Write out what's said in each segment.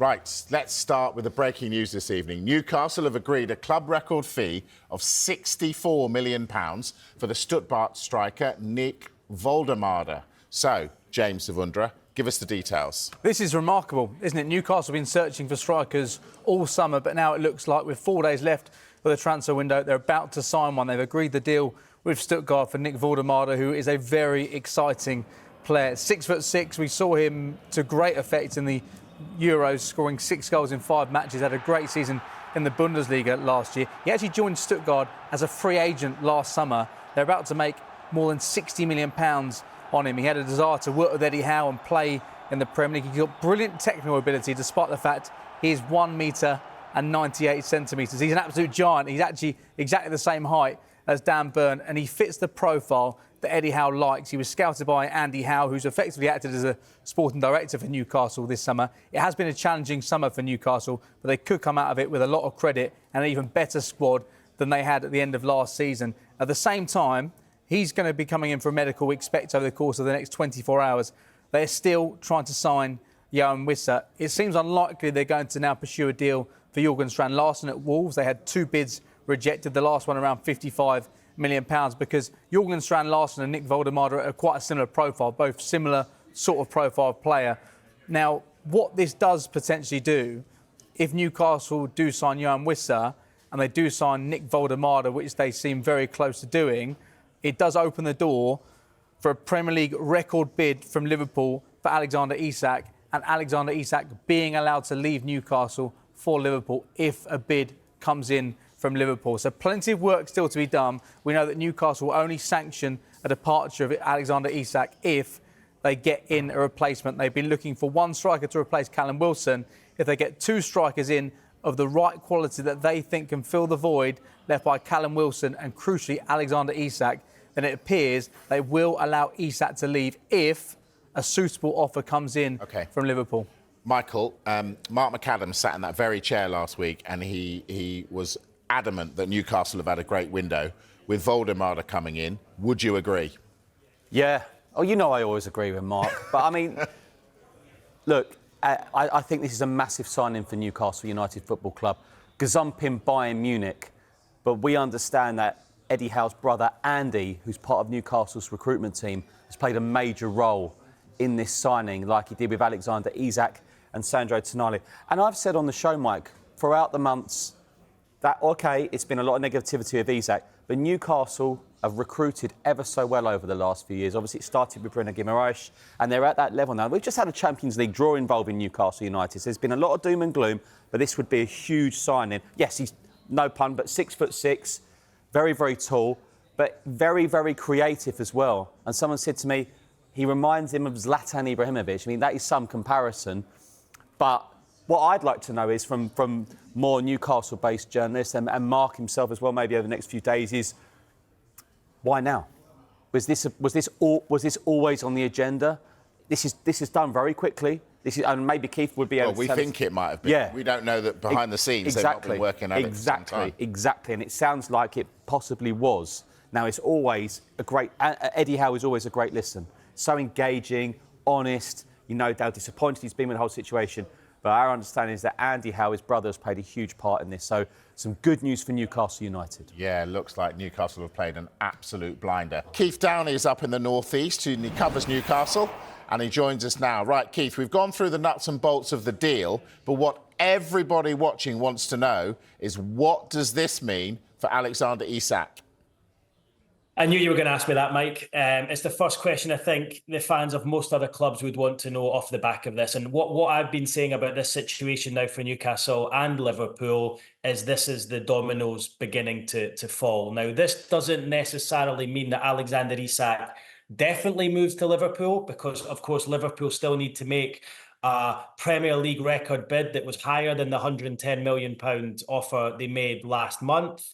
Right, let's start with the breaking news this evening. Newcastle have agreed a club record fee of £64 million for the Stuttgart striker Nick Woltemade. So, James Savundra, give us the details. This is remarkable, isn't it? Newcastle have been searching for strikers all summer, but now it looks like with 4 days left for the transfer window, they're about to sign one. They've agreed the deal with Stuttgart for Nick Woltemade, who is a very exciting player. 6'6", we saw him to great effect in the Euros, scoring 6 goals in 5 matches, had a great season in the Bundesliga last year. He actually joined Stuttgart as a free agent last summer. They're about to make more than £60 million on him. He had a desire to work with Eddie Howe and play in the Premier League. He's got brilliant technical ability, despite the fact he is 1 metre and 98 centimetres. He's an absolute giant. He's actually exactly the same height as Dan Burn, and he fits the profile that Eddie Howe likes. He was scouted by Andy Howe, who's effectively acted as a sporting director for Newcastle this summer. It has been a challenging summer for Newcastle, but they could come out of it with a lot of credit and an even better squad than they had at the end of last season. At the same time, he's going to be coming in for a medical, we expect, over the course of the next 24 hours. They're still trying to sign Johan Wissa. It seems unlikely they're going to now pursue a deal for Jurgen Strand Larsen at Wolves. They had 2 bids rejected, the last one around £55 million, because Jurgen Strand Larsen and Nick Woltemade are quite a similar profile, both similar sort of profile player. Now, what this does potentially do, if Newcastle do sign Johan Wissa and they do sign Nick Woltemade, which they seem very close to doing, it does open the door for a Premier League record bid from Liverpool for Alexander Isak, and Alexander Isak being allowed to leave Newcastle for Liverpool if a bid comes in from Liverpool. So plenty of work still to be done. We know that Newcastle will only sanction a departure of Alexander Isak if they get in a replacement. They've been looking for 1 striker to replace Callum Wilson. If they get 2 strikers in of the right quality that they think can fill the void left by Callum Wilson and, crucially, Alexander Isak, then it appears they will allow Isak to leave if a suitable offer comes in from Liverpool. Michael, Mark McAdams sat in that very chair last week and he was adamant that Newcastle have had a great window. With Woltemade coming in, would you agree? Yeah. Oh, you know I always agree with Mark. But, I mean, look, I think this is a massive signing for Newcastle United Football Club. Gazumping Bayern Munich. But we understand that Eddie Howe's brother, Andy, who's part of Newcastle's recruitment team, has played a major role in this signing, like he did with Alexander Isak and Sandro Tonali. And I've said on the show, Mike, throughout the months, that, OK, it's been a lot of negativity with Isak, but Newcastle have recruited ever so well over the last few years. Obviously, it started with Bruno Guimaraes, and they're at that level now. We've just had a Champions League draw involving Newcastle United. So there's been a lot of doom and gloom, but this would be a huge signing. Yes, he's, no pun, but 6'6", very, very tall, but very, very creative as well. And someone said to me, he reminds him of Zlatan Ibrahimovic. I mean, that is some comparison, but what I'd like to know is from more Newcastle-based journalists and Mark himself as well, maybe over the next few days, is why now? Was this always on the agenda? This is done very quickly. And maybe Keith would be able to we think it might have been. Yeah. We don't know that behind the scenes they've not been working at it for some time. Exactly. And it sounds like it possibly was. Now, it's always a great... Eddie Howe is always a great listen. So engaging, honest. You know how disappointed he's been with the whole situation. But our understanding is that Andy Howe, his brother, has played a huge part in this. So some good news for Newcastle United. Yeah, looks like Newcastle have played an absolute blinder. Keith Downey is up in the northeast and he covers Newcastle and he joins us now. Right, Keith, we've gone through the nuts and bolts of the deal, but what everybody watching wants to know is what does this mean for Alexander Isak? I knew you were going to ask me that, Mike. It's the first question I think the fans of most other clubs would want to know off the back of this. And what I've been saying about this situation now for Newcastle and Liverpool is this is the dominoes beginning to fall. Now, this doesn't necessarily mean that Alexander Isak definitely moves to Liverpool because, of course, Liverpool still need to make a Premier League record bid that was higher than the £110 million offer they made last month.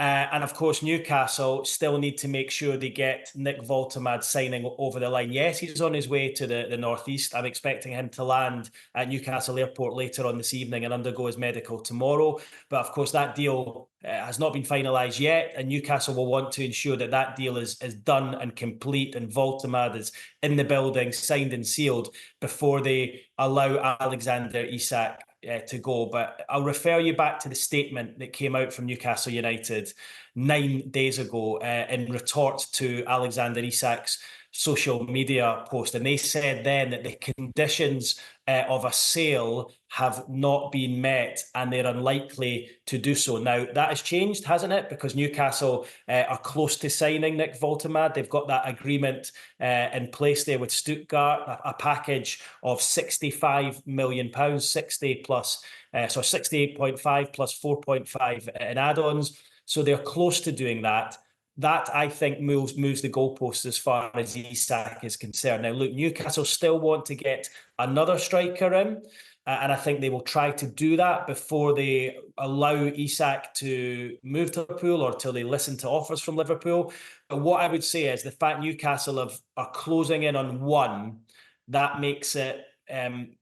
And of course, Newcastle still need to make sure they get Nick Woltemade signing over the line. Yes, he's on his way to the northeast. I'm expecting him to land at Newcastle Airport later on this evening and undergo his medical tomorrow. But of course, that deal has not been finalised yet, and Newcastle will want to ensure that that deal is done and complete, and Woltemade is in the building, signed and sealed, before they allow Alexander Isak to go. But I'll refer you back to the statement that came out from Newcastle United 9 days ago in retort to Alexander Isak's social media post. And they said then that the conditions of a sale have not been met and they're unlikely to do so. Now, that has changed, hasn't it? Because Newcastle are close to signing Nick Woltemade. They've got that agreement in place there with Stuttgart, a package of £65 million, 60 plus, so 68.5 plus 4.5 in add-ons. So they're close to doing that. That, I think, moves the goalposts as far as Isak is concerned. Now, look, Newcastle still want to get another striker in, and I think they will try to do that before they allow Isak to move to Liverpool or till they listen to offers from Liverpool. But what I would say is the fact Newcastle are closing in on one, that makes it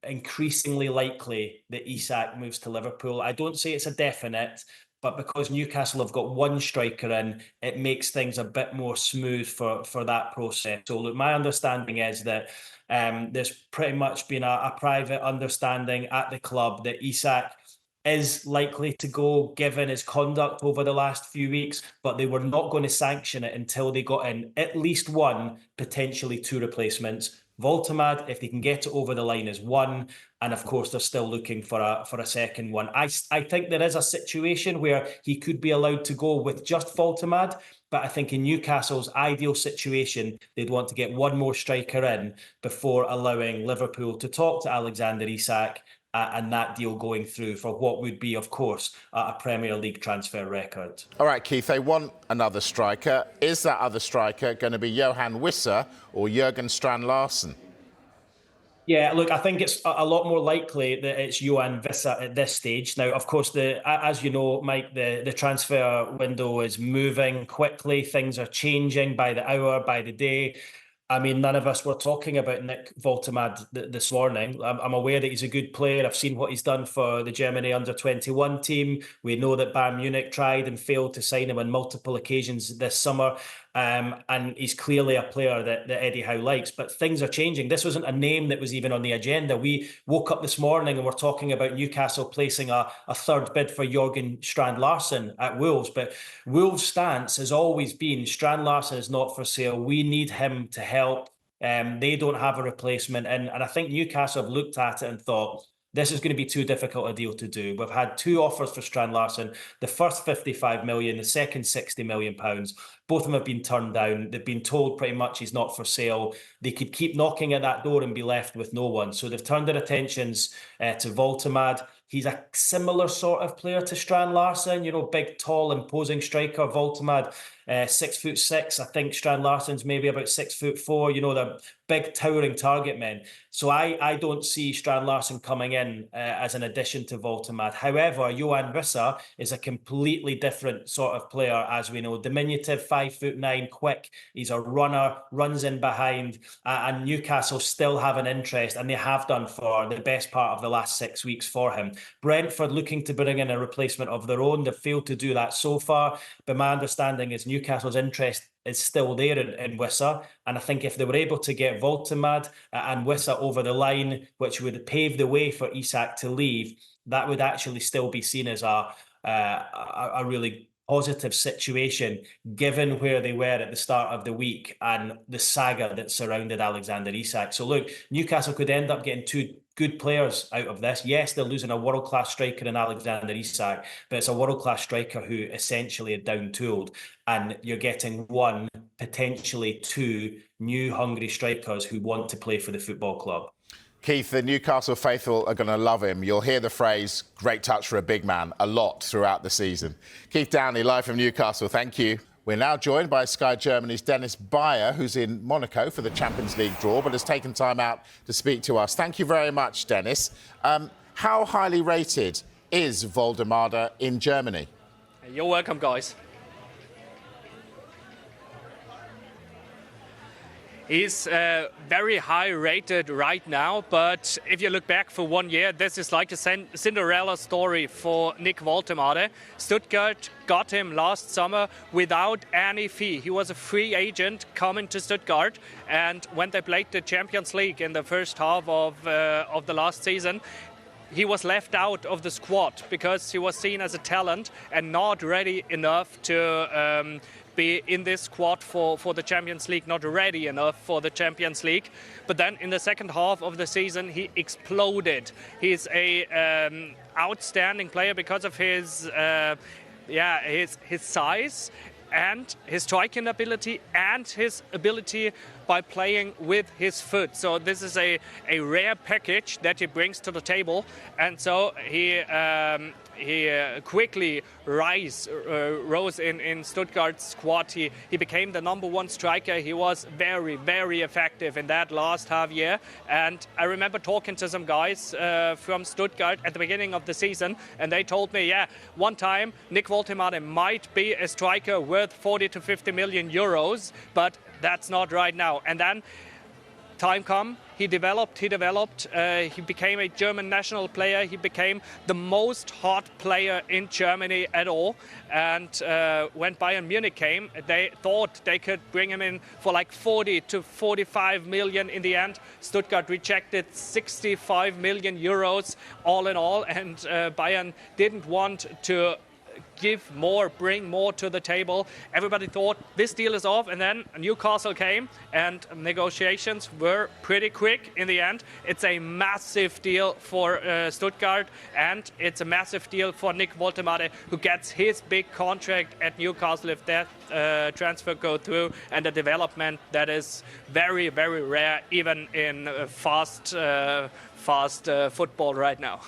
increasingly likely that Isak moves to Liverpool. I don't say it's a definite, but because Newcastle have got one striker in, it makes things a bit more smooth for that process. So look, my understanding is that there's pretty much been a private understanding at the club that Isak is likely to go, given his conduct over the last few weeks, but they were not going to sanction it until they got in at least one, potentially two replacements. Woltemade, if they can get it over the line, is one, and of course they're still looking for a second one. I think there is a situation where he could be allowed to go with just Woltemade, but I think in Newcastle's ideal situation, they'd want to get one more striker in before allowing Liverpool to talk to Alexander Isak and that deal going through for what would be, of course, a Premier League transfer record. All right, Keith, they want another striker. Is that other striker going to be Johan Wissa or Jurgen Strand-Larsen? Yeah, look, I think it's a lot more likely that it's Johan Wissa at this stage. Now, of course, as you know, Mike, the transfer window is moving quickly. Things are changing by the hour, by the day. I mean, none of us were talking about Nick Woltemade this morning. I'm aware that he's a good player. I've seen what he's done for the Germany under-21 team. We know that Bayern Munich tried and failed to sign him on multiple occasions this summer. And he's clearly a player that Eddie Howe likes. But things are changing. This wasn't a name that was even on the agenda. We woke up this morning and we're talking about Newcastle placing a third bid for Jurgen Strand-Larsen at Wolves. But Wolves' stance has always been Strand-Larsen is not for sale. We need him to help. They don't have a replacement. And I think Newcastle have looked at it and thought, this is going to be too difficult a deal to do. We've had two offers for Strand-Larsen, the first 55 million, the second 60 million pounds. Both of them have been turned down. They've been told pretty much he's not for sale. They could keep knocking at that door and be left with no one. So they've turned their attentions to Woltemade. He's a similar sort of player to Strand-Larsen, big, tall, imposing striker. Woltemade, 6'6". I think Strand-Larsen's maybe about 6'4". They're big, towering target men. So I don't see Strand-Larsen coming in as an addition to Woltemade. However, Johan Wissa is a completely different sort of player, as we know. Diminutive, 5'9", quick. He's a runner, runs in behind, and Newcastle still have an interest, and they have done for the best part of the last 6 weeks for him. Brentford looking to bring in a replacement of their own. They've failed to do that so far, but my understanding is Newcastle's interest is still there in Wissa, and I think if they were able to get Woltemade and Wissa over the line, which would pave the way for Isak to leave, that would actually still be seen as a really positive situation, given where they were at the start of the week and the saga that surrounded Alexander Isak. So look, Newcastle could end up getting two good players out of this. Yes, they're losing a world-class striker in Alexander Isak, but it's a world-class striker who essentially are down-tooled, and you're getting one, potentially two new hungry strikers who want to play for the football club. Keith, the Newcastle faithful are going to love him. You'll hear the phrase, great touch for a big man, a lot throughout the season. Keith Downey, live from Newcastle, thank you. We're now joined by Sky Germany's Dennis Bayer, who's in Monaco for the Champions League draw, but has taken time out to speak to us. Thank you very much, Dennis. How highly rated is Woltemade in Germany? You're welcome, guys. He's very high rated right now, but if you look back for 1 year, this is like a Cinderella story for Nick Woltemade. Stuttgart got him last summer without any fee. He was a free agent coming to Stuttgart, and when they played the Champions League in the first half of the last season, he was left out of the squad because he was seen as a talent and not ready enough to be in this squad for the Champions League, not ready enough for the Champions League. But then in the second half of the season, he exploded. He's a outstanding player because of his size and his striking ability and his ability by playing with his foot. So this is a rare package that he brings to the table, and so he quickly rose in Stuttgart's squad. He became the #1 striker. He was very, very effective in that last half year. And I remember talking to some guys from Stuttgart at the beginning of the season, and they told me, yeah, one time Nick Woltemade might be a striker worth 40 to 50 million euros, but that's not right now. And then time come, he developed, he became a German national player, he became the most hot player in Germany at all. And when Bayern Munich came, they thought they could bring him in for like 40 to 45 million. In the end, Stuttgart rejected 65 million euros all in all, and Bayern didn't want to give more, bring more to the table. Everybody thought this deal is off, and then Newcastle came and negotiations were pretty quick in the end. It's a massive deal for Stuttgart, and it's a massive deal for Nick Woltemade, who gets his big contract at Newcastle if that transfer goes through, and a development that is very, very rare even in fast football right now.